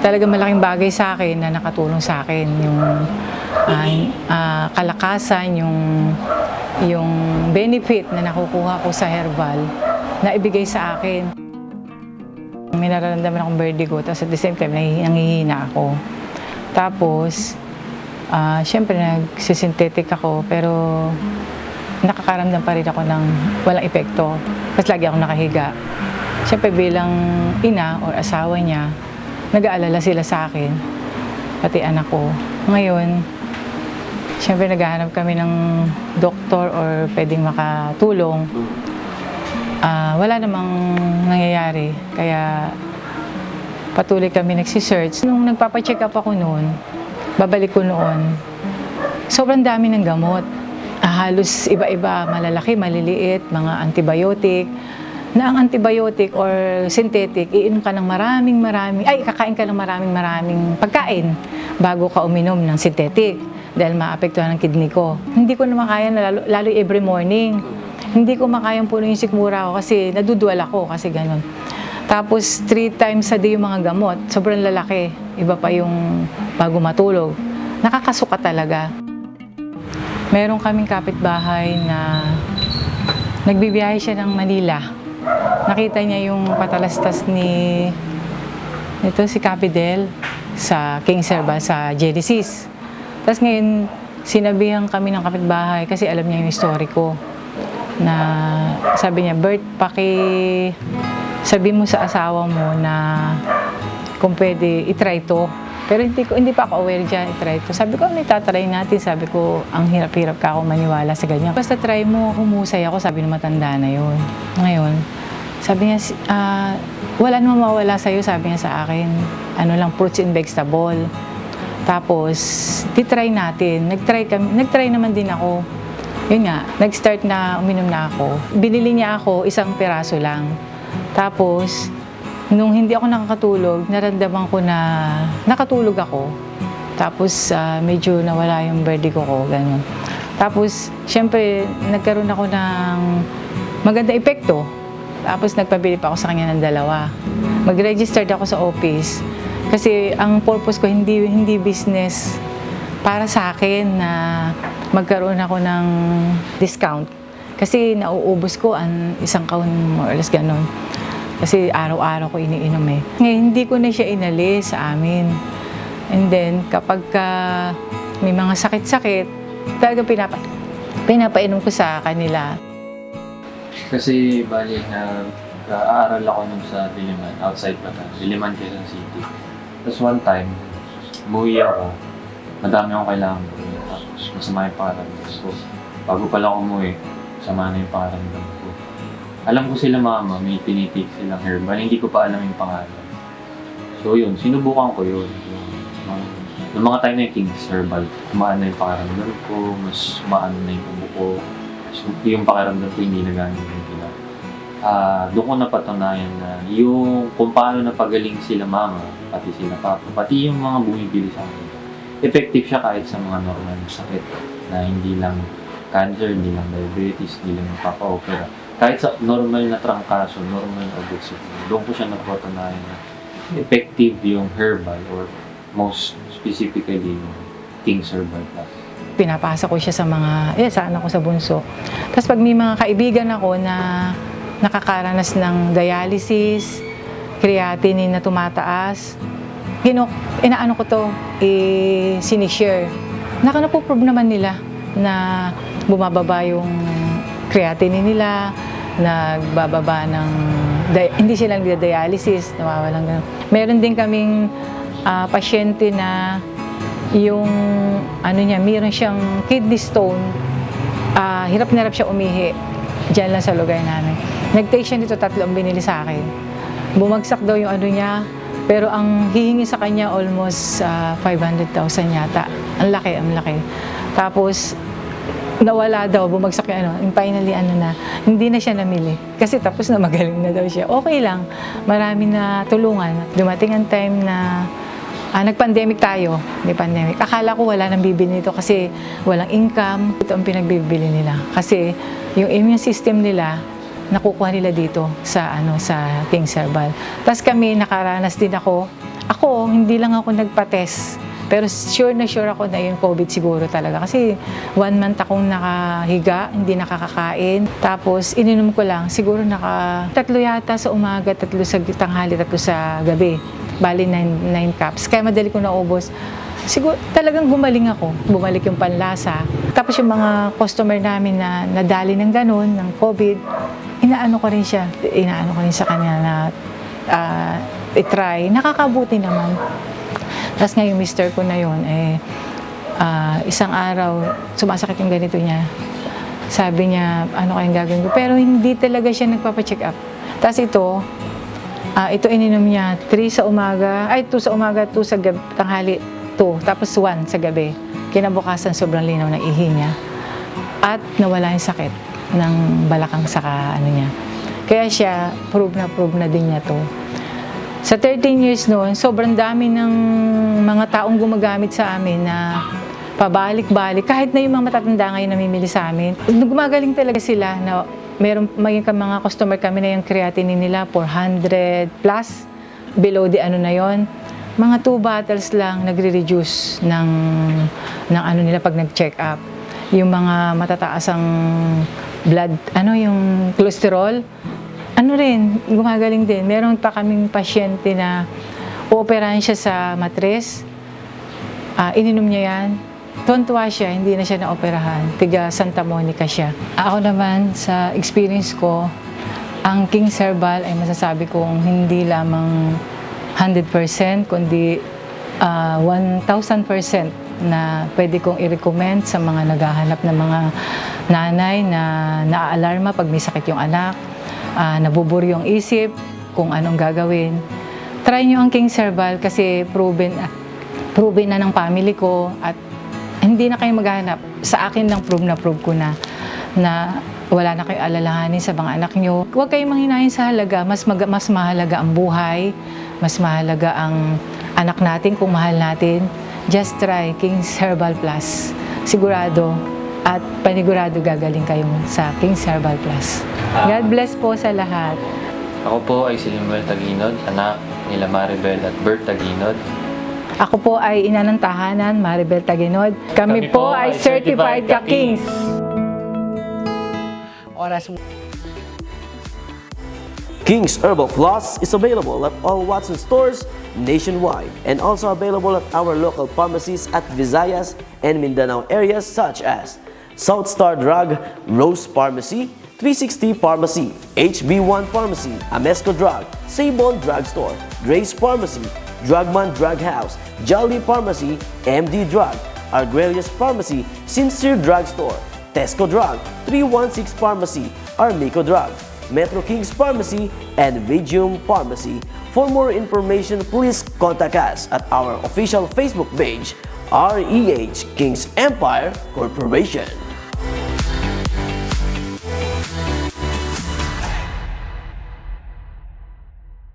talagang malaking bagay sa akin na nakatulong sa akin yung kalakasan, yung benefit na nakukuha ko sa herbal na ibigay sa akin. May nararamdaman akong vertigo, tapos at the same time nangihina ako. Tapos syempre nagsisynthetic ako, pero nakakaramdam pa rin ako ng walang epekto. Kasi lagi ako nakahiga. Syempre bilang ina o asawa niya, nag-aalala sila sa akin, pati anak ko. Ngayon, syempre naghahanap kami ng doktor or pwedeng makatulong. Wala namang nangyayari, kaya patuloy kami nagsisearch. Nung nagpapacheck up ako noon, babalik ko noon, sobrang dami ng gamot. Halos iba-iba, malalaki, maliliit, mga antibiotic. Na ang antibiotic or synthetic, iinom ka ng kakain ka ng maraming pagkain bago ka uminom ng synthetic dahil maapektuhan ang kidney ko. Hindi ko naman kaya, lalo every morning. Hindi ko makayang puno yung sikmura ko kasi naduduwal ako kasi ganun. Tapos 3 times a day yung mga gamot, sobrang lalaki. Iba pa yung bago matulog. Nakakasuka talaga. Meron kaming kapitbahay na nagbibiyahe siya ng Manila. Nakita niya yung patalastas si Capidel sa King's Herbal sa Genesis. Tapos ngayon, sinabihan kami ng kapitbahay kasi alam niya yung story ko. Na sabi niya, Bert, sabi mo sa asawa mo na kung pwede itry to. Pero hindi pa ako aware dyan, itry to. Sabi ko, itatry natin. Sabi ko, ang hirap-hirap ka ako maniwala sa ganyan. Basta try mo, humusay ako, sabi ng matanda na yun. Ngayon, sabi niya, wala namang mawala sa'yo, sabi niya sa akin. Ano lang, fruits and vegetable. Tapos, titry natin. Nagtry naman din ako. Yun nga, nag-start na uminom na ako. Binili niya ako 1 piraso lang. Tapos, nung hindi ako nakakatulog, naramdaman ko na nakatulog ako. Tapos, medyo nawala yung vertigo ko, gano'n. Tapos, syempre, nagkaroon ako ng maganda epekto. Tapos, nagpabili pa ako sa kanya ng 2. Mag-registered ako sa office. Kasi, ang purpose ko, hindi business para sa akin na magkaroon ako ng discount. Kasi nauubos ko ang 1 kahon, more or less gano'n. Kasi araw-araw ko iniinom eh. Ngayon, hindi ko na siya inalis sa amin. And then, kapag may mga sakit-sakit, talagang pinapainom ko sa kanila. Kasi bali aaral ako nun sa Diliman, outside pa na, Diliman, Quezon City. Tapos one time, umuwi ako, madami akong kailangan gawin. Tapos masama yung pakiramdam ko. Bago pala ako umuwi, masama na yung pakiramdam ko. Alam ko sila mama, may tinitik silang herbal, hindi ko pa alam yung pangalan. So yun, sinubukan ko yun. Noong mga time na yung King's Herbal, kumaan na yung pakiramdam ko, mas maano na yung ubo ko. So, yung pakiramdam ko hindi na ganun yung gina. Doon ko napatunayan na yung kung paano napagaling sila mama, pati sila papa, pati yung mga bumibili sa akin. Effective siya kahit sa mga normal na sakit na hindi lang cancer, hindi lang diabetes, hindi lang mapapa-opera. Kahit sa normal na trangkaso, normal na obesity, doon ko siya napatunayan na effective yung herbal or most specifically yung King's Herbal Plus. Pinapasa ko siya sa sa anak ko sa bunso. Tapos pag may mga kaibigan ako na nakakaranas ng dialysis, creatinine na tumataas, inaano ko to, sinishare. Naprove naman nila na bumababa yung creatinine nila, nagbababa ng, hindi sila nagda-dialysis, nawawalan ganun. Meron din kaming pasyente na yung meron siyang kidney stone, hirap na hirap siya umihi. Diyan lang sa lugar namin. Nag-take siya nito, 3 ang binili sa akin. Bumagsak daw yung niya, pero ang hihingi sa kanya almost 500,000 yata. Ang laki. Tapos, nawala daw, bumagsak yung finally hindi na siya namili. Kasi tapos na magaling na daw siya. Okay lang, marami na tulungan. Dumating ang time na nag-pandemic tayo, pandemic. Akala ko wala nang bibili nito kasi walang income. Ito ang pinagbibili nila. Kasi yung immune system nila, nakukuha nila dito sa King's Herbal. Tapos kami, nakaranas din ako Ako, hindi lang ako nagpa-test. Pero sure na sure ako na yung COVID siguro talaga. Kasi 1 month akong nakahiga, hindi nakakakain. Tapos ininom ko lang, siguro 3 yata sa umaga, 3 sa tanghali, 3 sa gabi. Bali 9 cups. Kaya madali ko naubos. Siguro talagang gumaling ako. Bumalik yung panlasa. Tapos yung mga customer namin na nadali ng ganun, ng COVID, inaano ko rin siya. Inaano ko rin sa kanya na i-try. Nakakabuti naman. Tapos nga yung mister ko na yun, isang araw, sumasakit yung ganito niya. Sabi niya, ano kayang gagawin ko? Pero hindi talaga siya nagpapacheck up. Tapos ito ininom niya 2 sa umaga, 2 sa tanghali, 2, tapos 1 sa gabi. Kinabukasan sobrang linaw na ihi niya. At nawala yung sakit ng balakang saka ano niya. Kaya siya, prove na din niya to. Sa 13 years noon, sobrang dami ng mga taong gumagamit sa amin na pabalik-balik. Kahit na yung mga matatanda ngayon namimili sa amin, gumagaling talaga sila na may mga customer kami na yung creatinine nila 400 plus, below the ano na yon. Mga 2 bottles lang nagre-reduce ng ano nila pag nag-check up. Yung mga matataas ang blood, yung cholesterol, gumagaling din. Meron pa kaming pasyente na ooperahan siya sa matres. Ininom niya yan. Tuwan-tuwa siya, hindi na siya naoperahan. Tiga Santa Monica siya. Ako naman, sa experience ko, ang King's Herbal ay masasabi kong hindi lamang 100%, kundi 1,000% na pwede kong i-recommend sa mga naghahanap ng mga nanay na naaalarma pag may sakit yung anak, nabuburi yung isip kung anong gagawin. Try nyo ang King's Herbal kasi proven na ng family ko at hindi na kayo maghanap. Sa akin lang prove ko na wala na kayo alalahanin sa mga anak nyo. Huwag kayong manghinahin sa halaga. Mas mahalaga ang buhay, mas mahalaga ang anak natin kung mahal natin. Just try King's Herbal Plus. Sigurado at panigurado gagaling kayong sa King's Herbal Plus. God bless po sa lahat. Ako po ay si Limuel Taguinod, anak nila Maribel at Bert Taguinod. Ako po ay ina ng tahanan, Maribel Taguinod. Kami po ay certified ka-Kings. King's Herbal Plus is available at all Watson stores nationwide and also available at our local pharmacies at Visayas and Mindanao areas such as South Star Drug, Rose Pharmacy, 360 Pharmacy, HB1 Pharmacy, Amesco Drug, Sabon Drug Store, Grace Pharmacy, Drugman Drug House, Jolly Pharmacy, MD Drug, Arguelles Pharmacy, Sincere Drug Store, Tesco Drug, 316 Pharmacy, Armico Drug, Metro Kings Pharmacy, and Vigium Pharmacy. For more information, please contact us at our official Facebook page, REH Kings Empire Corporation.